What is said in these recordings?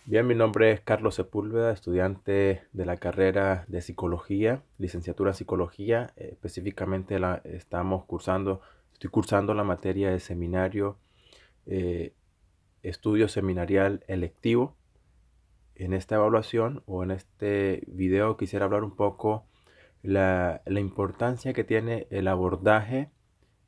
Bien, mi nombre es Carlos Sepúlveda, estudiante de la carrera de Psicología, licenciatura en Psicología. Específicamente estoy cursando la materia de seminario, eh, estudio seminarial electivo. En esta evaluación o en este video quisiera hablar un poco la importancia que tiene el abordaje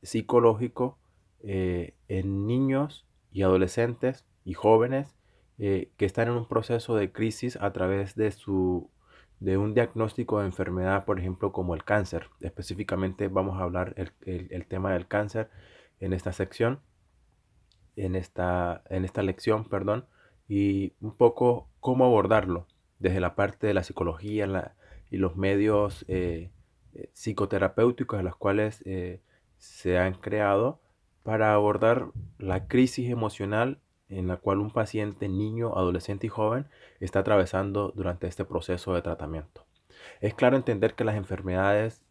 psicológico en niños y adolescentes y jóvenes que están en un proceso de crisis a través de un diagnóstico de enfermedad, por ejemplo, como el cáncer. Específicamente vamos a hablar el tema del cáncer en esta sección, en esta lección, perdón, y un poco cómo abordarlo desde la parte de la psicología y los medios psicoterapéuticos, a los cuales se han creado para abordar la crisis emocional en la cual un paciente, niño, adolescente y joven está atravesando durante este proceso de tratamiento. Es claro entender que las enfermedades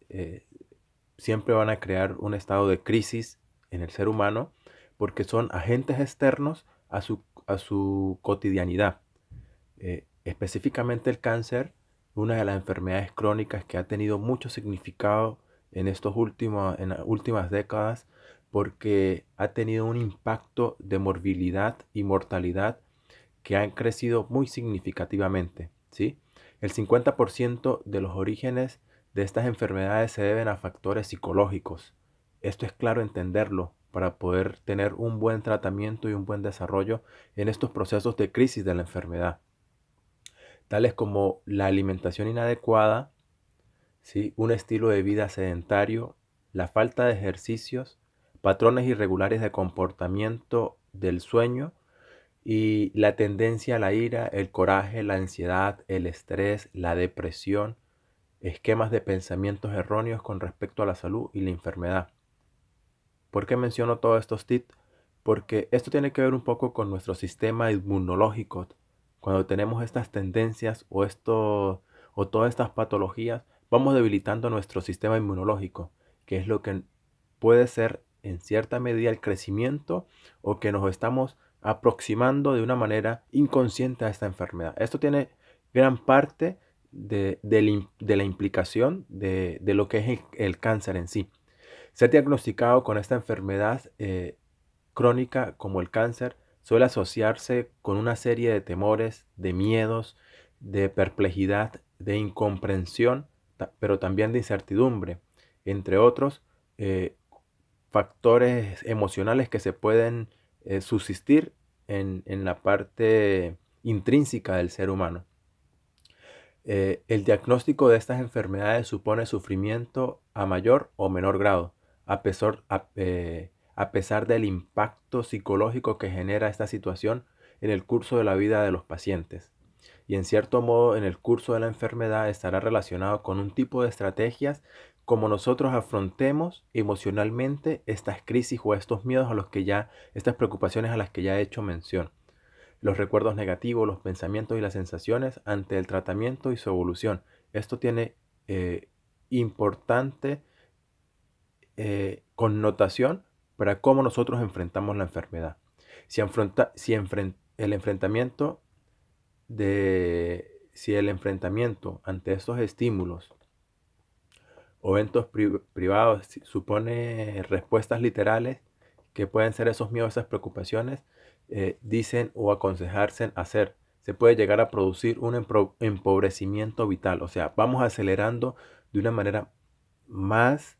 siempre van a crear un estado de crisis en el ser humano porque son agentes externos a su cotidianidad. Específicamente el cáncer, una de las enfermedades crónicas que ha tenido mucho significado en las últimas décadas porque ha tenido un impacto de morbilidad y mortalidad que han crecido muy significativamente, ¿sí? El 50% de los orígenes de estas enfermedades se deben a factores psicológicos. Esto es claro entenderlo para poder tener un buen tratamiento y un buen desarrollo en estos procesos de crisis de la enfermedad, tales como la alimentación inadecuada, ¿sí? Un estilo de vida sedentario, la falta de ejercicios, patrones irregulares de comportamiento del sueño y la tendencia a la ira, el coraje, la ansiedad, el estrés, la depresión, esquemas de pensamientos erróneos con respecto a la salud y la enfermedad. ¿Por qué menciono todos estos tips? Porque esto tiene que ver un poco con nuestro sistema inmunológico. Cuando tenemos estas tendencias o todas estas patologías, vamos debilitando nuestro sistema inmunológico, que es lo que puede ser en cierta medida el crecimiento o que nos estamos aproximando de una manera inconsciente a esta enfermedad. Esto tiene gran parte de la implicación de lo que es el cáncer en sí. Ser diagnosticado con esta enfermedad crónica como el cáncer suele asociarse con una serie de temores, de miedos, de perplejidad, de incomprensión, pero también de incertidumbre, entre otros eh, factores emocionales que se pueden subsistir en la parte intrínseca del ser humano. El diagnóstico de estas enfermedades supone sufrimiento a mayor o menor grado, a pesar del impacto psicológico que genera esta situación en el curso de la vida de los pacientes. Y en cierto modo, en el curso de la enfermedad estará relacionado con un tipo de estrategias como nosotros afrontemos emocionalmente estas crisis o estos miedos estas preocupaciones a las que ya he hecho mención, los recuerdos negativos, los pensamientos y las sensaciones ante el tratamiento y su evolución. Esto tiene eh, importante connotación para cómo nosotros enfrentamos la enfermedad. El enfrentamiento si el enfrentamiento ante estos estímulos o eventos privados supone respuestas literales que pueden ser esos miedos, esas preocupaciones, dicen o aconsejarse hacer. Se puede llegar a producir un empobrecimiento vital. O sea, vamos acelerando de una manera más,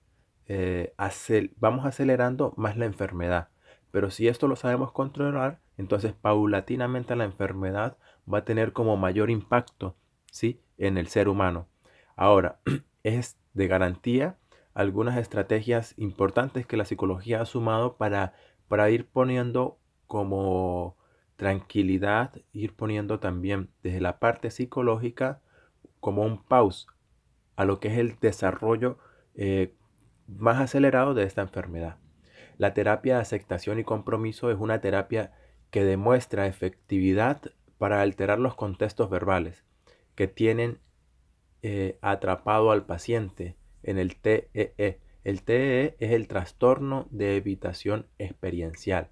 vamos acelerando más la enfermedad. Pero si esto lo sabemos controlar, entonces paulatinamente la enfermedad va a tener como mayor impacto, ¿sí?, en el ser humano. Ahora, es de garantía algunas estrategias importantes que la psicología ha sumado para ir poniendo como tranquilidad, ir poniendo también desde la parte psicológica como un pause a lo que es el desarrollo eh, más acelerado de esta enfermedad. La terapia de aceptación y compromiso es una terapia que demuestra efectividad para alterar los contextos verbales que tienen atrapado al paciente en el TEE. El TEE es el trastorno de evitación experiencial,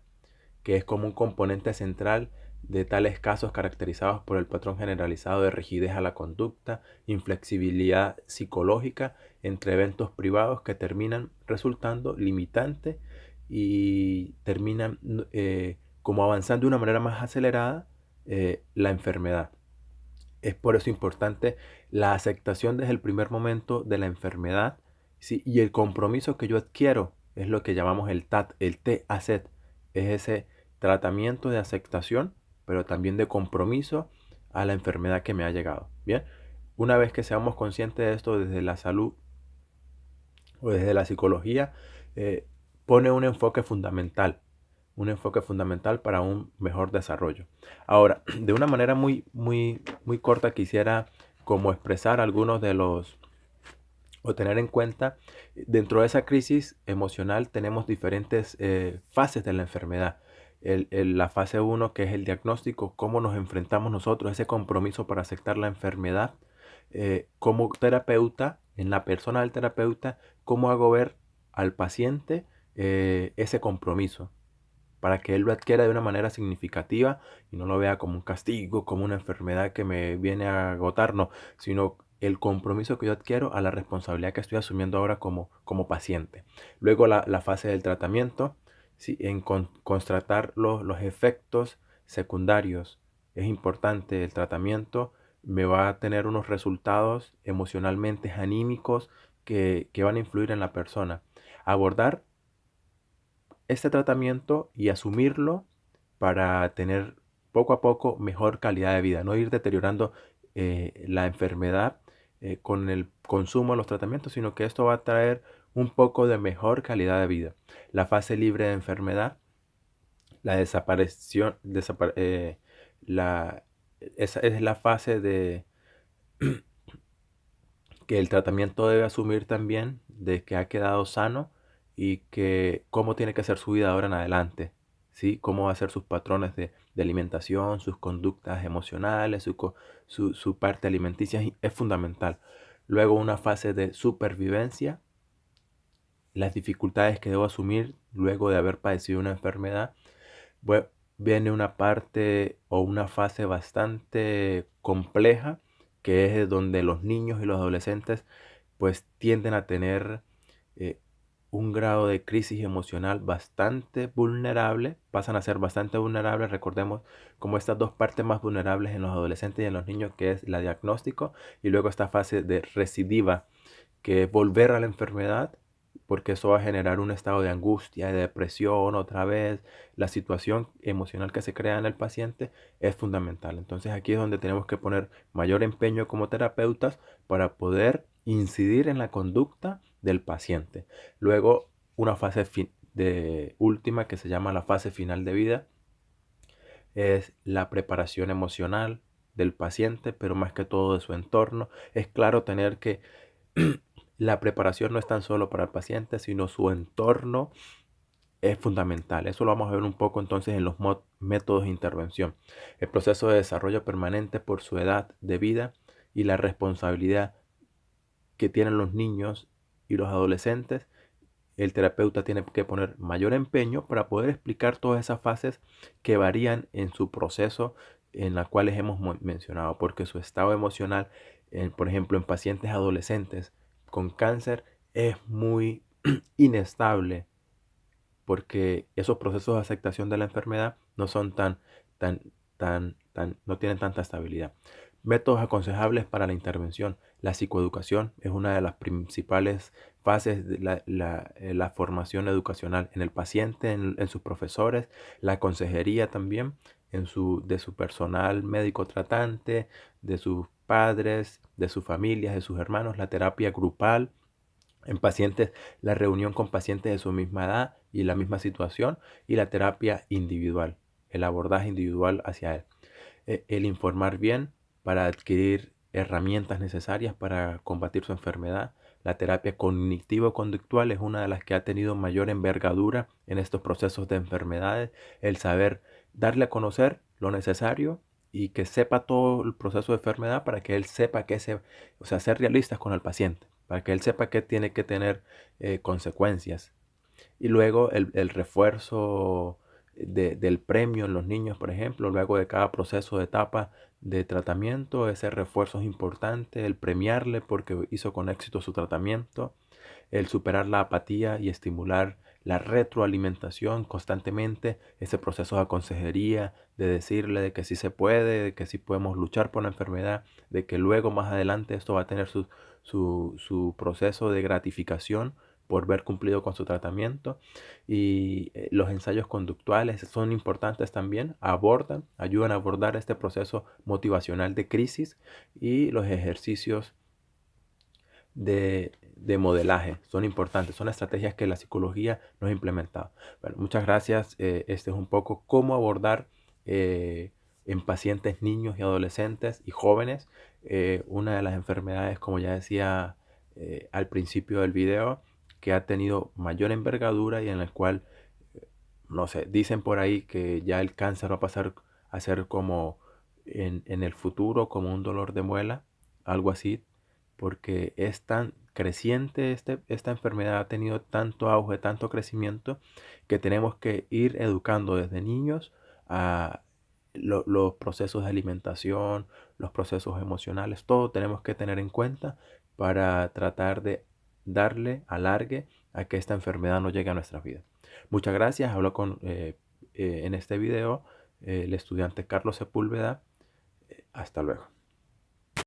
que es como un componente central de tales casos caracterizados por el patrón generalizado de rigidez a la conducta, inflexibilidad psicológica entre eventos privados que terminan resultando limitantes y terminan como avanzando de una manera más acelerada la enfermedad. Es por eso importante la aceptación desde el primer momento de la enfermedad, ¿sí? Y el compromiso que yo adquiero es lo que llamamos el TAT, el TACET. Es ese tratamiento de aceptación, pero también de compromiso a la enfermedad que me ha llegado. Bien, una vez que seamos conscientes de esto desde la salud o desde la psicología, eh, pone un enfoque fundamental para un mejor desarrollo. Ahora, de una manera muy corta quisiera como expresar algunos de los, o tener en cuenta, dentro de esa crisis emocional tenemos diferentes fases de la enfermedad. La fase uno, que es el diagnóstico, cómo nos enfrentamos nosotros, ese compromiso para aceptar la enfermedad. Como terapeuta, en la persona del terapeuta, cómo hago ver al paciente ese compromiso para que él lo adquiera de una manera significativa y no lo vea como un castigo, como una enfermedad que me viene a agotar, no, sino el compromiso que yo adquiero a la responsabilidad que estoy asumiendo ahora como paciente. Luego la fase del tratamiento, ¿sí? En constatar los efectos secundarios. Es importante el tratamiento, me va a tener unos resultados emocionalmente anímicos que van a influir en la persona. Abordar este tratamiento y asumirlo para tener poco a poco mejor calidad de vida, no ir deteriorando la enfermedad con el consumo de los tratamientos, sino que esto va a traer un poco de mejor calidad de vida. La fase libre de enfermedad, la desaparición, la, esa es la fase de que el tratamiento debe asumir también de que ha quedado sano y que cómo tiene que ser su vida ahora en adelante, ¿sí? Cómo va a ser sus patrones de alimentación, sus conductas emocionales, su parte alimenticia es fundamental. Luego una fase de supervivencia, las dificultades que debo asumir luego de haber padecido una enfermedad. Bue- Viene una parte o una fase bastante compleja, que es donde los niños y los adolescentes pues tienden a tener eh, un grado de crisis emocional bastante vulnerable, pasan a ser bastante vulnerables. Recordemos como estas dos partes más vulnerables en los adolescentes y en los niños, que es la diagnóstico y luego esta fase de recidiva, que es volver a la enfermedad, porque eso va a generar un estado de angustia, de depresión otra vez. La situación emocional que se crea en el paciente es fundamental. Entonces aquí es donde tenemos que poner mayor empeño como terapeutas para poder incidir en la conducta del paciente. Luego, una fase de última, que se llama la fase final de vida, es la preparación emocional del paciente, pero más que todo de su entorno. Es claro tener que la preparación no es tan solo para el paciente, sino su entorno es fundamental. Eso lo vamos a ver un poco entonces en los métodos de intervención. El proceso de desarrollo permanente por su edad de vida y la responsabilidad que tienen los niños y los adolescentes. El terapeuta tiene que poner mayor empeño para poder explicar todas esas fases que varían en su proceso, en las cuales hemos mencionado, porque su estado emocional, por ejemplo, en pacientes adolescentes con cáncer, es muy inestable, porque esos procesos de aceptación de la enfermedad no son tan, no tienen tanta estabilidad. Métodos aconsejables para la intervención. La psicoeducación es una de las principales fases de la formación educacional en el paciente, en sus profesores, la consejería también, de su personal médico tratante, de sus padres, de sus familias, de sus hermanos, la terapia grupal, en pacientes, la reunión con pacientes de su misma edad y la misma situación, y la terapia individual, el abordaje individual hacia él. El informar bien para adquirir herramientas necesarias para combatir su enfermedad. La terapia cognitivo-conductual es una de las que ha tenido mayor envergadura en estos procesos de enfermedades. El saber darle a conocer lo necesario y que sepa todo el proceso de enfermedad para que él sepa o sea, ser realistas con el paciente, para que él sepa que tiene que tener consecuencias. Y luego el refuerzo del premio en los niños, por ejemplo, luego de cada proceso de etapa de tratamiento. Ese refuerzo es importante, el premiarle porque hizo con éxito su tratamiento, el superar la apatía y estimular la retroalimentación constantemente, ese proceso de consejería, de decirle de que sí se puede, de que sí podemos luchar por la enfermedad, de que luego más adelante esto va a tener su proceso de gratificación por ver cumplido con su tratamiento. Y los ensayos conductuales son importantes también, ayudan a abordar este proceso motivacional de crisis, y los ejercicios de modelaje son importantes, son estrategias que la psicología nos ha implementado. Bueno, muchas gracias. Este es un poco cómo abordar en pacientes niños y adolescentes y jóvenes una de las enfermedades, como ya decía al principio del video, que ha tenido mayor envergadura y en la cual, no sé, dicen por ahí que ya el cáncer va a pasar a ser como en el futuro, como un dolor de muela, algo así, porque es tan creciente, esta enfermedad ha tenido tanto auge, tanto crecimiento, que tenemos que ir educando desde niños a los procesos de alimentación, los procesos emocionales, todo tenemos que tener en cuenta para tratar de darle alargue a que esta enfermedad no llegue a nuestras vidas. Muchas gracias. Hablo en este video el estudiante Carlos Sepúlveda. Hasta luego.